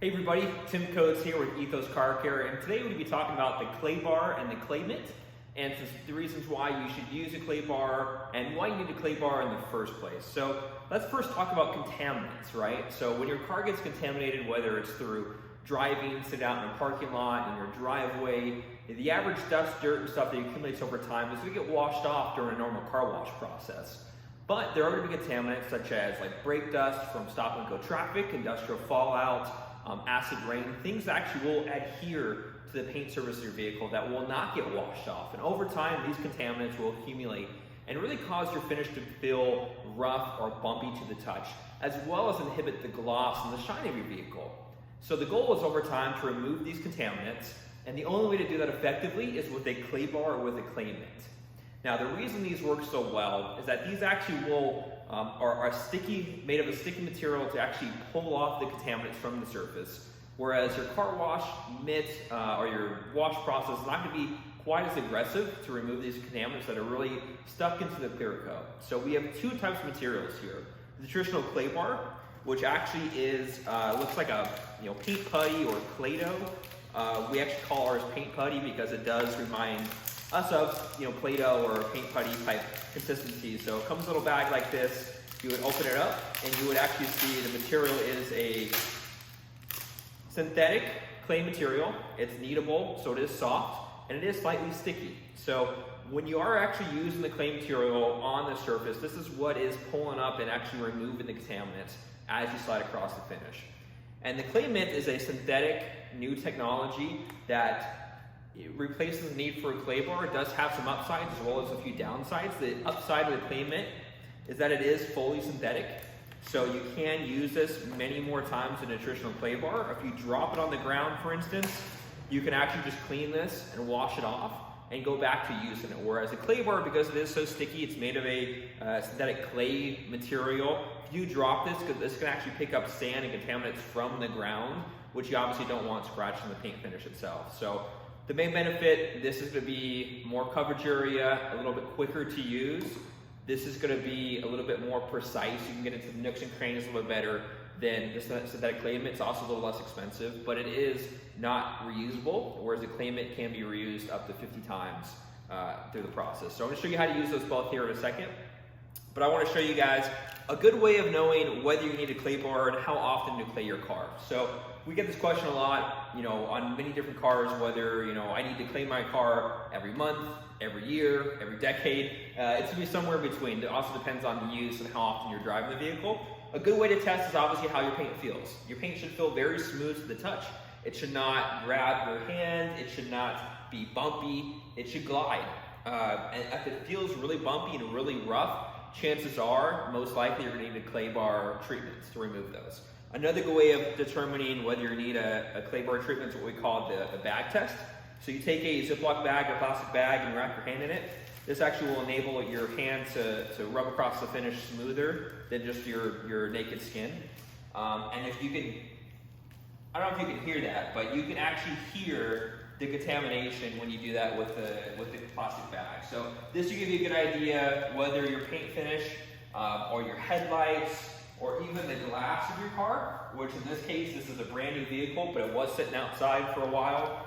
Hey everybody, Tim Coates here with Ethos Car Care, and today we're going to be talking about the clay bar and the Clay Mitt, and the reasons why you should use a clay bar and why you need a clay bar in the first place. So let's first talk about contaminants, right? So when your car gets contaminated, whether it's through driving, sitting out in a parking lot, in your driveway, the average dust, dirt, and stuff that accumulates over time is going to get washed off during a normal car wash process. But there are going to be contaminants such as like brake dust from stop and go traffic, industrial fallout, acid rain, things that actually will adhere to the paint surface of your vehicle that will not get washed off. And over time, these contaminants will accumulate and really cause your finish to feel rough or bumpy to the touch, as well as inhibit the gloss and the shine of your vehicle. So the goal is over time to remove these contaminants, and the only way to do that effectively is with a clay bar or with a Clay Mitt. Now, the reason these work so well is that these actually are sticky, made of a sticky material to actually pull off the contaminants from the surface, whereas your car wash mitt or your wash process is not going to be quite as aggressive to remove these contaminants that are really stuck into the clear coat. So we have two types of materials here. The traditional clay bar, which actually is looks like a paint putty or Play-Doh. We actually call ours paint putty because it does remind us of Play-Doh or paint putty type consistency. So it comes in a little bag like this. You would open it up and you would actually see the material is a synthetic clay material. It's kneadable, so it is soft, and it is slightly sticky. So when you are actually using the clay material on the surface, this is what is pulling up and actually removing the contaminants as you slide across the finish. And the Clay Mitt is a synthetic new technology that it replaces the need for a clay bar. It does have some upsides as well as a few downsides. The upside of the Clay Mitt is that it is fully synthetic. So you can use this many more times than a traditional clay bar. If you drop it on the ground, for instance, you can actually just clean this and wash it off and go back to using it. Whereas a clay bar, because it is so sticky, it's made of a synthetic clay material. If you drop this can actually pick up sand and contaminants from the ground, which you obviously don't want scratching the paint finish itself. So the main benefit, this is going to be more coverage area, a little bit quicker to use. This is going to be a little bit more precise. You can get into the nooks and crannies a little bit better than the synthetic Clay Mitt. It's also a little less expensive, but it is not reusable, whereas the Clay Mitt can be reused up to 50 times through the process. So I'm going to show you how to use those both here in a second. But I want to show you guys a good way of knowing whether you need a clay bar and how often to clay your car. So we get this question a lot, on many different cars, whether, I need to clay my car every month, every year, every decade. It's gonna be somewhere in between. It also depends on the use and how often you're driving the vehicle. A good way to test is obviously how your paint feels. Your paint should feel very smooth to the touch. It should not grab your hand. It should not be bumpy. It should glide. And if it feels really bumpy and really rough, chances are, most likely, you're gonna need a clay bar treatments to remove those. Another good way of determining whether you need a clay bar treatment is what we call the bag test. So you take a Ziploc bag or plastic bag and wrap your hand in it. This actually will enable your hand to rub across the finish smoother than just your naked skin. And if you can, I don't know if you can hear that, but you can actually hear the contamination when you do that with the plastic bag. So this will give you a good idea whether your paint finish or your headlights or even the glass of your car, which in this case, this is a brand new vehicle, but it was sitting outside for a while,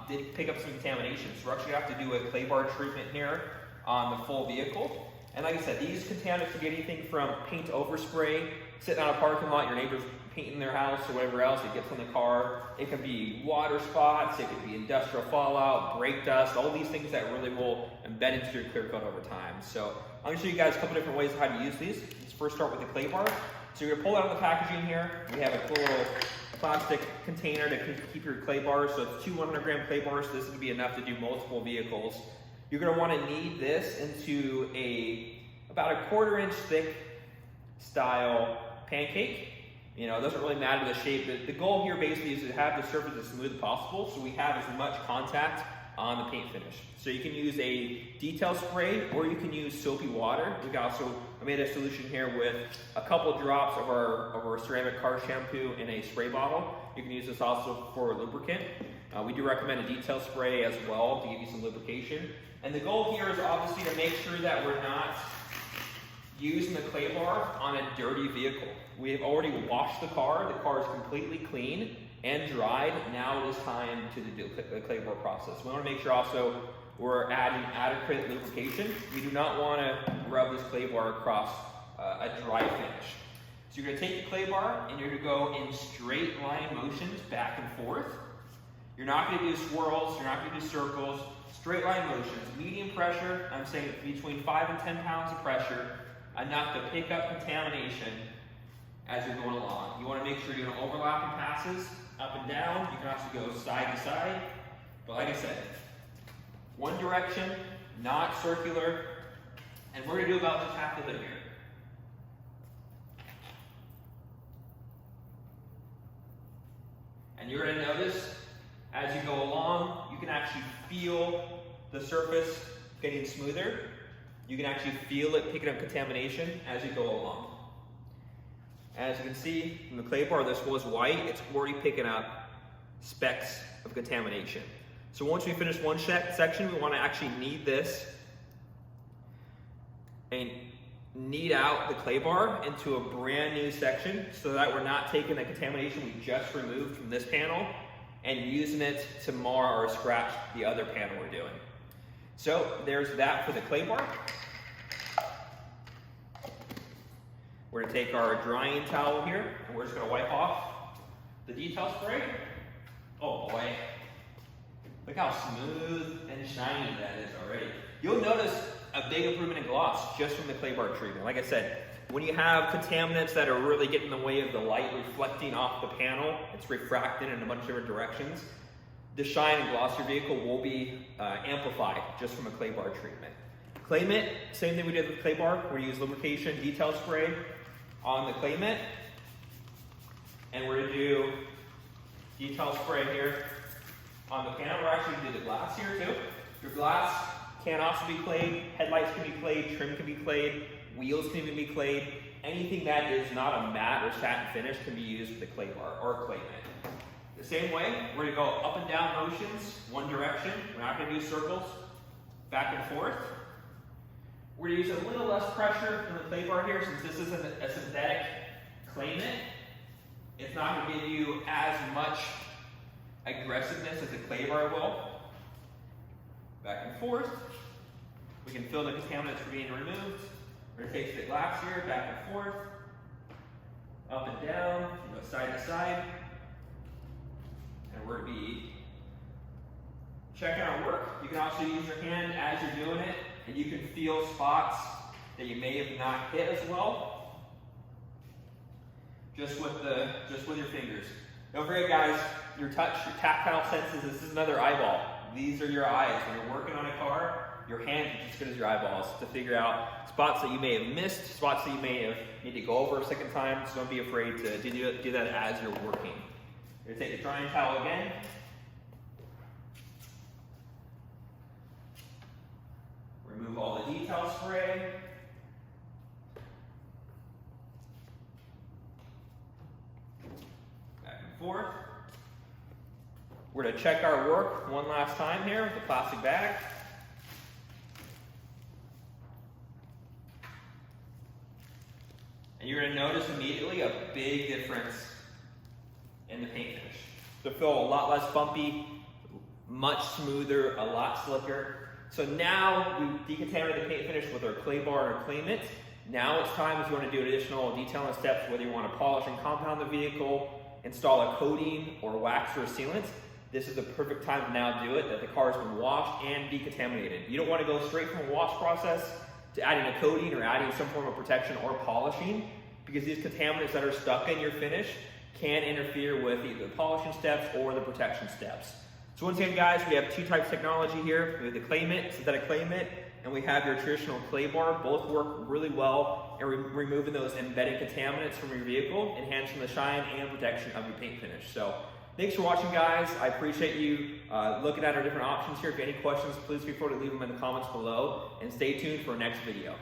did pick up some contamination. So we're actually gonna have to do a clay bar treatment here on the full vehicle. And like I said, these contaminants can be anything from paint overspray, sitting out a parking lot, your neighbor's painting their house or whatever else, it gets on the car. It can be water spots, it could be industrial fallout, brake dust, all these things that really will embed into your clear coat over time. So I'm gonna show you guys a couple different ways of how to use these. Let's first start with the clay bar. So you're gonna pull out of the packaging here. We have a cool little plastic container to keep your clay bars. So it's two 100-gram clay bars. So this is gonna be enough to do multiple vehicles. You're gonna wanna knead this into about a 1/4-inch thick style pancake. It doesn't really matter the shape. The goal here basically is to have the surface as smooth as possible so we have as much contact on the paint finish. So you can use a detail spray or you can use soapy water. I made a solution here with a couple drops of our ceramic car shampoo in a spray bottle. You can use this also for lubricant. We do recommend a detail spray as well to give you some lubrication. And the goal here is obviously to make sure that we're not using the clay bar on a dirty vehicle. We have already washed the car is completely clean and dried. Now it is time to do the clay bar process. We want to make sure also we're adding adequate lubrication. We do not want to rub this clay bar across a dry finish. So you're going to take the clay bar and you're going to go in straight line motions back and forth. You're not going to do swirls, you're not going to do circles, straight line motions, medium pressure. I'm saying between 5 and 10 pounds of pressure, enough to pick up contamination as you're going along. You want to make sure you're doing overlapping passes up and down. You can also go side to side. But like I said, one direction, not circular. And we're going to do about just half of it here. And you're going to notice as you go along, you can actually feel the surface getting smoother. You can actually feel it picking up contamination as you go along. As you can see from the clay bar, this was white. It's already picking up specks of contamination. So once we finish one section, we want to actually knead this and knead out the clay bar into a brand new section so that we're not taking the contamination we just removed from this panel and using it to mar or scratch the other panel we're doing. So there's that for the clay bar. We're going to take our drying towel here and we're just going to wipe off the detail spray. Oh boy, look how smooth and shiny that is already. You'll notice a big improvement in gloss just from the clay bar treatment. Like I said, when you have contaminants that are really getting in the way of the light reflecting off the panel, it's refracted in a bunch of different directions, the shine and gloss of your vehicle will be amplified just from a clay bar treatment. Clay Mitt, same thing we did with clay bar. We're going to use lubrication detail spray on the Clay Mitt. And we're going to do detail spray here on the panel. We're actually going to do the glass here too. Your glass can also be clayed, headlights can be clayed, trim can be clayed, wheels can even be clayed. Anything that is not a matte or satin finish can be used with the clay bar or Clay Mitt. The same way, we're going to go up and down motions, one direction. We're not going to do circles, back and forth. We're going to use a little less pressure from the clay bar here since this isn't a synthetic Clay Mitt. It's not going to give you as much aggressiveness as the clay bar will. Back and forth. We can feel the contaminants are being removed. We're going to take the glass here, back and forth, up and down, go side to side. And we're going to be checking our work. You can also use your hand as you're doing it, and you can feel spots that you may have not hit as well. Just with your fingers. Don't forget, guys, your touch, your tactile senses, this is another eyeball. These are your eyes. When you're working on a car, your hands are just as good as your eyeballs to figure out spots that you may have missed, spots that you may have need to go over a second time. So don't be afraid to do that as you're working. You're going to take the drying towel again. Remove all the detail spray. Back and forth. We're going to check our work one last time here with the plastic bag. And you're going to notice immediately a big difference in the paint finish. It'll feel a lot less bumpy, much smoother, a lot slicker. So now we decontaminated the paint finish with our clay bar or Clay Mitt. Now it's time if you want to do additional detailing steps, whether you want to polish and compound the vehicle, install a coating or wax or sealant. This is the perfect time to now do it, that the car has been washed and decontaminated. You don't want to go straight from a wash process to adding a coating or adding some form of protection or polishing, because these contaminants that are stuck in your finish can interfere with either the polishing steps or the protection steps. So once again, guys, we have two types of technology here. We have the Clay Mitt, synthetic Clay Mitt, and we have your traditional clay bar. Both work really well in removing those embedded contaminants from your vehicle, enhancing the shine and protection of your paint finish. So thanks for watching, guys. I appreciate you looking at our different options here. If you have any questions, please feel free to leave them in the comments below, and stay tuned for our next video.